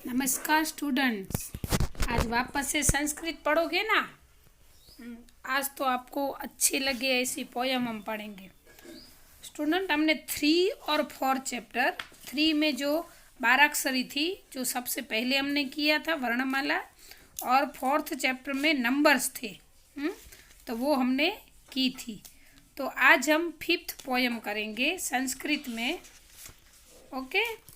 नमस्कार स्टूडेंट्स। आज वापस से संस्कृत पढ़ोगे ना। आज तो आपको अच्छी लगे ऐसी पोयम हम पढ़ेंगे। स्टूडेंट, हमने 3 और 4 चैप्टर 3 में जो 12 अक्षरी थी, जो सबसे पहले हमने किया था वर्णमाला, और 4th चैप्टर में नंबर्स थे। तो वो हमने की थी। तो आज हम 5th पोयम करेंगे संस्कृत में। ओके।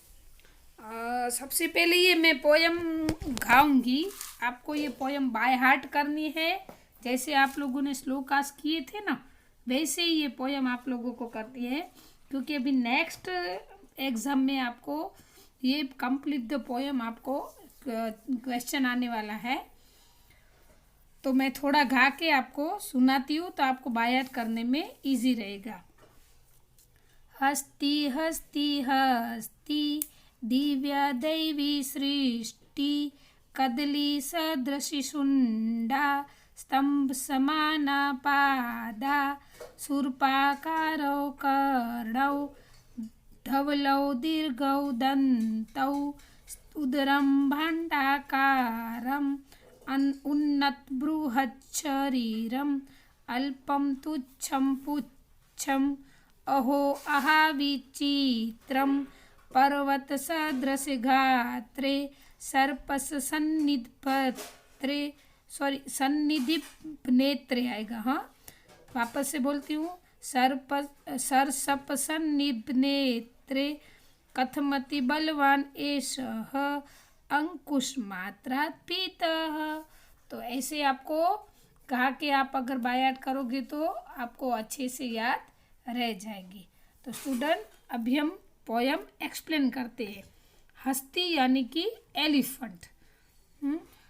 सबसे पहले ये मैं पोयम गाऊंगी। आपको ये पोयम बाय हार्ट करनी है। जैसे आप लोगों ने श्लोकास किए थे ना, वैसे ही ये पोयम आप लोगों को करनी है, क्योंकि अभी नेक्स्ट एग्ज़ाम में आपको ये कंप्लीट द पोयम आपको क्वेश्चन आने वाला है। तो मैं थोड़ा गा के आपको सुनाती हूँ, तो आपको बाय हार्ट करने में इजी रहेगा। हस्ती हस्ती हस्ती दिव्या दैवी सृष्टि, कदली सदृशी शुंडा, स्तंभ समाना पादा, शूर्पाकारौ कर्णौ, धवलौ दीर्घौ दन्तौ, उदरं भाण्डाकारम्, उन्नत बृहत् शरीरम्, अल्पं तुच्छं पुच्छम्, अहो अहा विचित्रम्, पर्वत सदृश गात्रे, सर्पस सन्निधि नेत्रे आएगा। हाँ, वापस से बोलती हूँ। सरसप सन्निधि नेत्रे, कथमति बलवान एषः, अंकुश मात्रात् पीतः। तो ऐसे आपको कहा कि आप अगर बाय हार्ट करोगे तो आपको अच्छे से याद रह जाएगी। तो स्टूडेंट, अभी हम पोयम एक्सप्लेन करते हैं। हस्ती यानी कि एलिफेंट।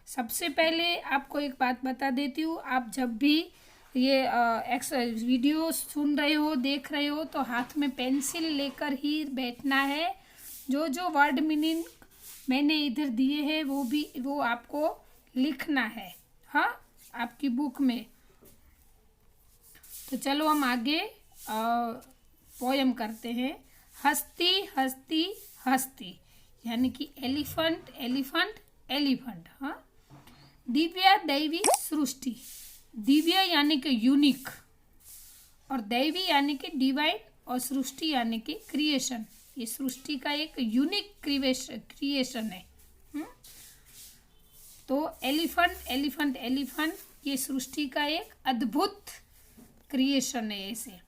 सबसे पहले आपको एक बात बता देती हूँ। आप जब भी ये वीडियो सुन रहे हो, देख रहे हो, तो हाथ में पेंसिल लेकर ही बैठना है। जो जो वर्ड मीनिंग मैंने इधर दिए हैं वो आपको लिखना है, हाँ, आपकी बुक में। तो चलो हम आगे पोयम करते हैं। हस्ती हस्ती हस्ती यानी कि एलिफेंट एलिफेंट एलिफेंट। हाँ, दिव्या दैवी सृष्टि। दिव्य यानी कि यूनिक, और दैवी यानी कि डिवाइन, और सृष्टि यानी कि क्रिएशन। ये सृष्टि का एक यूनिक क्रिएशन है। तो एलिफेंट एलिफेंट एलिफेंट ये सृष्टि का एक अद्भुत क्रिएशन है। ऐसे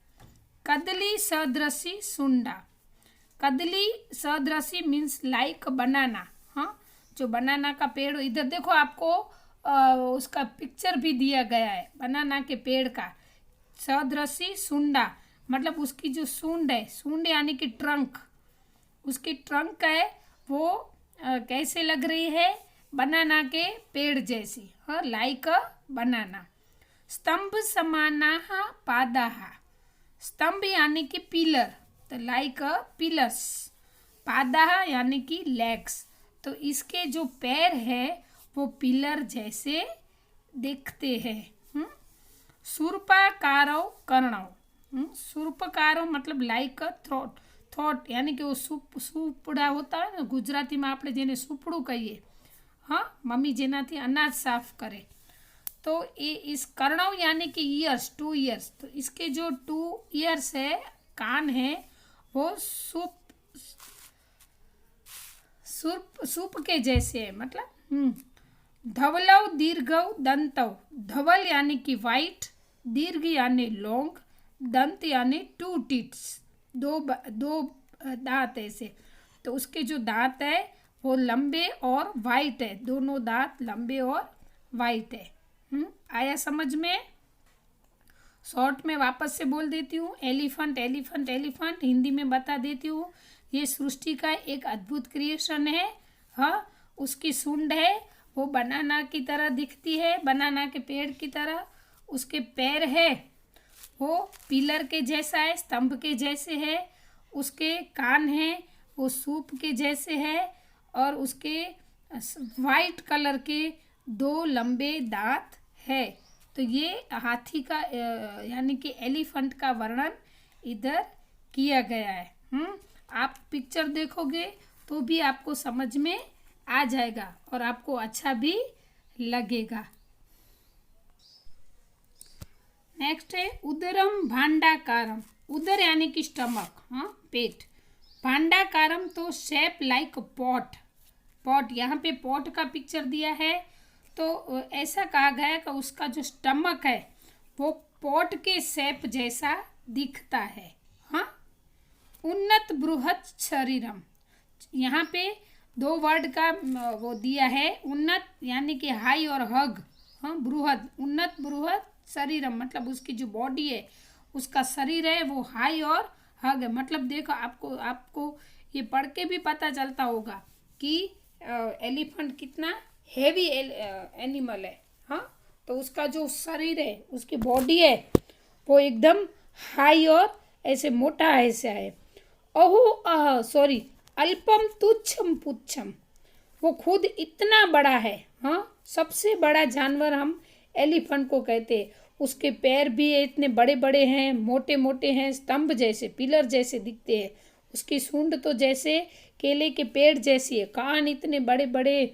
कदली सदृशी सुंडा। कदली सदृशी मीन्स लाइक बनाना। हाँ, जो बनाना का पेड़, इधर देखो आपको उसका पिक्चर भी दिया गया है बनाना के पेड़ का। सदृशी सुंडा मतलब उसकी जो सूंड है, सूंड यानी कि ट्रंक, उसकी ट्रंक है वो कैसे लग रही है, बनाना के पेड़ जैसी। हाँ, लाइक बनाना। स्तंभ समानाः पादाः। स्तंभ यानी कि पिलर, तो लाइक पिलर्स। पादाः यानी कि लेग्स, तो इसके जो पैर है वो पिलर जैसे दिखते हैं। शूर्पाकारौ कर्णौ। शूर्पकारो मतलब लाइक थ्रोट, थ्रोट यानी कि वो सूपड़ा होता है ना, गुजराती में આપણે જેને सूपड़ू कहिए। हाँ, मम्मी જેનાથી अनाज साफ करे। तो ये इस कर्णव यानी कि ईयर्स, 2 ईयर्स। तो इसके जो 2 ईयर्स है, कान है, वो सूप के जैसे है। मतलब धवलव दीर्घव दंतव। धवल यानी कि वाइट, दीर्घ यानी लॉन्ग, दंत यानी 2 टीथ्स, दो दांत ऐसे। तो उसके जो दांत है वो लंबे और वाइट है, दोनों दांत लंबे और वाइट है। आया समझ में? शॉर्ट में वापस से बोल देती हूँ। एलिफेंट एलिफेंट एलिफेंट हिंदी में बता देती हूँ। ये सृष्टि का एक अद्भुत क्रिएशन है। हाँ, उसकी सूंड है वो बनाना की तरह दिखती है, बनाना के पेड़ की तरह। उसके पैर है वो पिलर के जैसा है, स्तंभ के जैसे है। उसके कान है वो सूप के जैसे है, और उसके वाइट कलर के 2 लंबे दांत है। तो ये हाथी का यानी कि एलिफेंट का वर्णन इधर किया गया है। आप पिक्चर देखोगे तो भी आपको समझ में आ जाएगा और आपको अच्छा भी लगेगा। नेक्स्ट है उदरम भांडाकारम। उदर यानी कि स्टमक, हाँ पेट। भांडाकारम तो शेप लाइक पॉट। पॉट, यहाँ पे पॉट का पिक्चर दिया है तो ऐसा कहा गया है कि उसका जो स्टमक है वो पॉट के शेप जैसा दिखता है। हाँ, उन्नत बृहत शरीरम, यहाँ पे दो वर्ड का वो दिया है। उन्नत यानी कि हाई और हग। हाँ, बृहद, उन्नत बृहद शरीरम मतलब उसकी जो बॉडी है, उसका शरीर है वो हाई और हग है। मतलब देखो, आपको ये पढ़ के भी पता चलता होगा कि एलिफेंट कितना हेवी एनिमल है। हाँ, तो उसका जो शरीर है, उसकी बॉडी है वो एकदम हाई और ऐसे मोटा ऐसा है। अल्पम तुच्छम पुच्छम, वो खुद इतना बड़ा है। हाँ, सबसे बड़ा जानवर हम एलिफेंट को कहते हैं। उसके पैर भी इतने बड़े बड़े हैं, मोटे मोटे हैं, स्तंभ जैसे, पिलर जैसे दिखते हैं। उसकी सूंड तो जैसे केले के पेड़ जैसी है, कान इतने बड़े बड़े,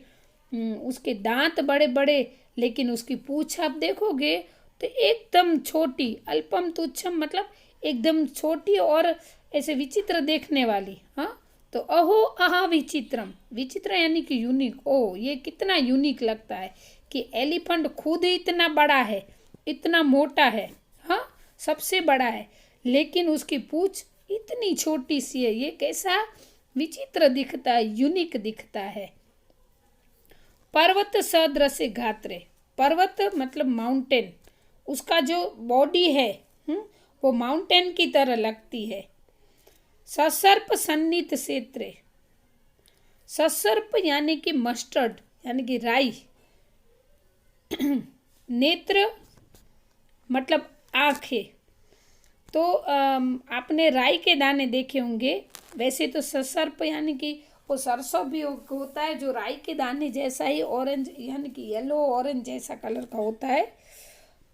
उसके दांत बड़े बड़े, लेकिन उसकी पूंछ आप देखोगे तो एकदम छोटी। अल्पम तुच्छम मतलब एकदम छोटी और ऐसे विचित्र देखने वाली। हाँ, तो अहो आहा विचित्रम, विचित्र यानी कि यूनिक। ओ, ये कितना यूनिक लगता है कि एलिफेंट खुद ही इतना बड़ा है, इतना मोटा है। हाँ, सबसे बड़ा है, लेकिन उसकी पूंछ इतनी छोटी सी है। ये कैसा विचित्र दिखता है, यूनिक दिखता है। पर्वत सदृश गात्रे, पर्वत मतलब माउंटेन, उसका जो बॉडी है वो माउंटेन की तरह लगती है। ससर्प सन्नित क्षेत्र, ससर्प यानी कि मस्टर्ड यानी कि राई। नेत्र मतलब आँखें। तो आपने राई के दाने देखे होंगे। वैसे तो ससर्प यानी कि वो सरसों भी होता है जो राई के दाने जैसा ही ऑरेंज यानी कि येलो ऑरेंज जैसा कलर का होता है।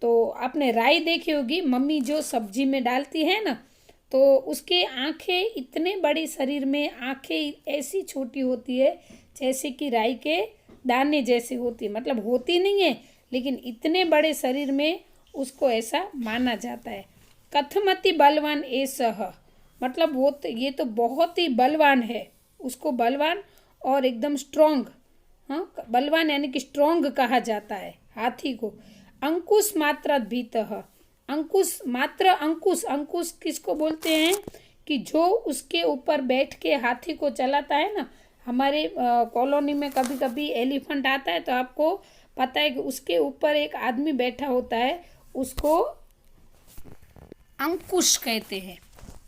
तो आपने राई देखी होगी, मम्मी जो सब्जी में डालती है ना, तो उसके आँखें इतने बड़े, शरीर में आँखें ऐसी छोटी होती है जैसे कि राई के दाने जैसे होती है। मतलब होती नहीं है, लेकिन इतने बड़े शरीर में उसको ऐसा माना जाता है। कथमति बलवान एसह, मतलब वो तो ये तो बहुत ही बलवान है, उसको बलवान और एकदम स्ट्रॉन्ग। हाँ, बलवान यानी कि स्ट्रॉन्ग कहा जाता है हाथी को। अंकुश मात्रा भीतः, अंकुश मात्र, अंकुश, अंकुश किसको बोलते हैं कि जो उसके ऊपर बैठ के हाथी को चलाता है ना। हमारे कॉलोनी में कभी कभी एलिफेंट आता है तो आपको पता है कि उसके ऊपर एक आदमी बैठा होता है, उसको अंकुश कहते हैं।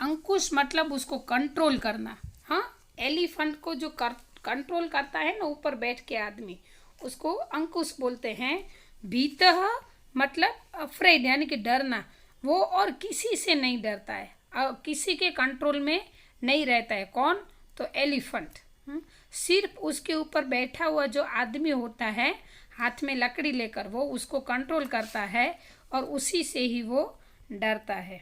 अंकुश मतलब उसको कंट्रोल करना। हाँ, एलिफेंट को जो कंट्रोल करता है ना ऊपर बैठ के आदमी, उसको अंकुश बोलते हैं। भीतः मतलब अफ्रेड यानी कि डरना। वो और किसी से नहीं डरता है, किसी के कंट्रोल में नहीं रहता है। कौन? तो एलिफेंट। सिर्फ उसके ऊपर बैठा हुआ जो आदमी होता है हाथ में लकड़ी लेकर, वो उसको कंट्रोल करता है और उसी से ही वो डरता है।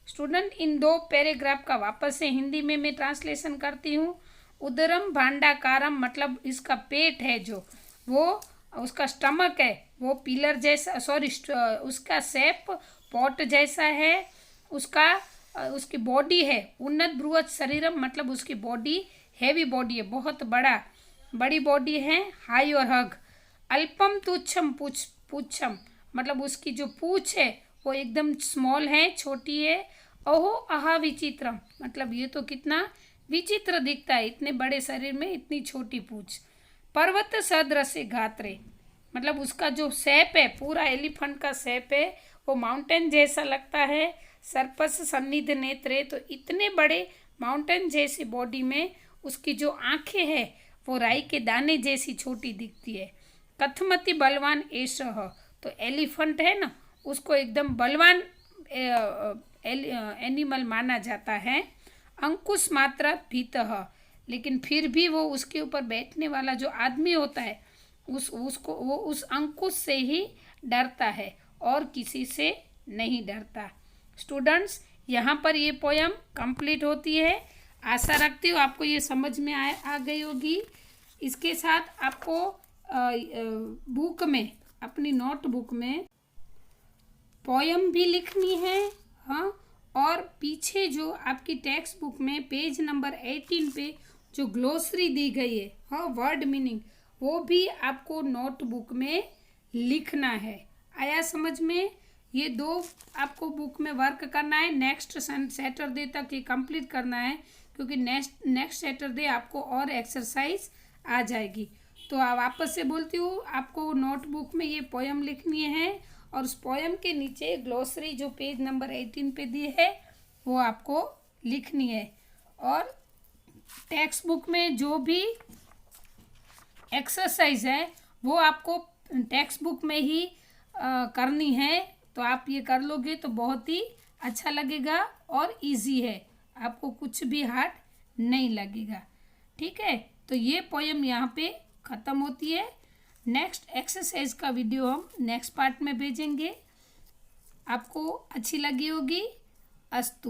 स्टूडेंट, इन दो पैराग्राफ का वापस से हिंदी में मैं ट्रांसलेशन करती हूँ। उदरम भांडाकारम मतलब इसका पेट है, जो वो उसका स्टमक है वो पिलर जैसा, उसका शेप पॉट जैसा है। उसकी बॉडी है उन्नत बृहत शरीरम मतलब उसकी बॉडी हैवी बॉडी है, बहुत बड़ी बॉडी है, हाई और हग। अल्पम तुच्छम पुच्छम मतलब उसकी जो पूछ है वो एकदम स्मॉल है, छोटी है। ओहो आहा विचित्रम मतलब ये तो कितना विचित्र दिखता है, इतने बड़े शरीर में इतनी छोटी पूछ। पर्वत सदृश गात्रे मतलब उसका जो शेप है, पूरा एलिफेंट का शेप है वो माउंटेन जैसा लगता है। सर्पस सन्निध नेत्रे तो इतने बड़े माउंटेन जैसी बॉडी में उसकी जो आंखें हैं वो राई के दाने जैसी छोटी दिखती है। कथमति बलवान एषः तो एलिफेंट है ना, उसको एकदम बलवान एनिमल माना जाता है। अंकुश मात्रा भीतः लेकिन फिर भी वो उसके ऊपर बैठने वाला जो आदमी होता है उसको वो उस अंकुश से ही डरता है और किसी से नहीं डरता। स्टूडेंट्स, यहाँ पर ये पोयम कंप्लीट होती है। आशा रखती हूँ आपको ये समझ में आ गई होगी। इसके साथ आपको बुक में, अपनी नोटबुक में पोयम भी लिखनी है। हाँ, और पीछे जो आपकी टेक्स्ट बुक में पेज नंबर 18 पे जो ग्लोसरी दी गई है, हाँ, वर्ड मीनिंग, वो भी आपको नोटबुक में लिखना है। आया समझ में? ये 2 आपको बुक में वर्क करना है। नेक्स्ट सैटरडे तक ये कंप्लीट करना है, क्योंकि नेक्स्ट सैटरडे आपको और एक्सरसाइज आ जाएगी। तो वापस से बोलती हूँ, आपको नोटबुक में ये पोयम लिखनी है और उस पोयम के नीचे ग्लोसरी जो पेज नंबर 18 पे दी है वो आपको लिखनी है। और टेक्स्ट बुक में जो भी एक्सरसाइज है वो आपको टेक्स्ट बुक में ही करनी है। तो आप ये कर लोगे तो बहुत ही अच्छा लगेगा और इजी है, आपको कुछ भी हार्ड नहीं लगेगा। ठीक है, तो ये पोयम यहाँ पे ख़त्म होती है। नेक्स्ट एक्सरसाइज का वीडियो हम नेक्स्ट पार्ट में भेजेंगे। आपको अच्छी लगी होगी। अस्तु।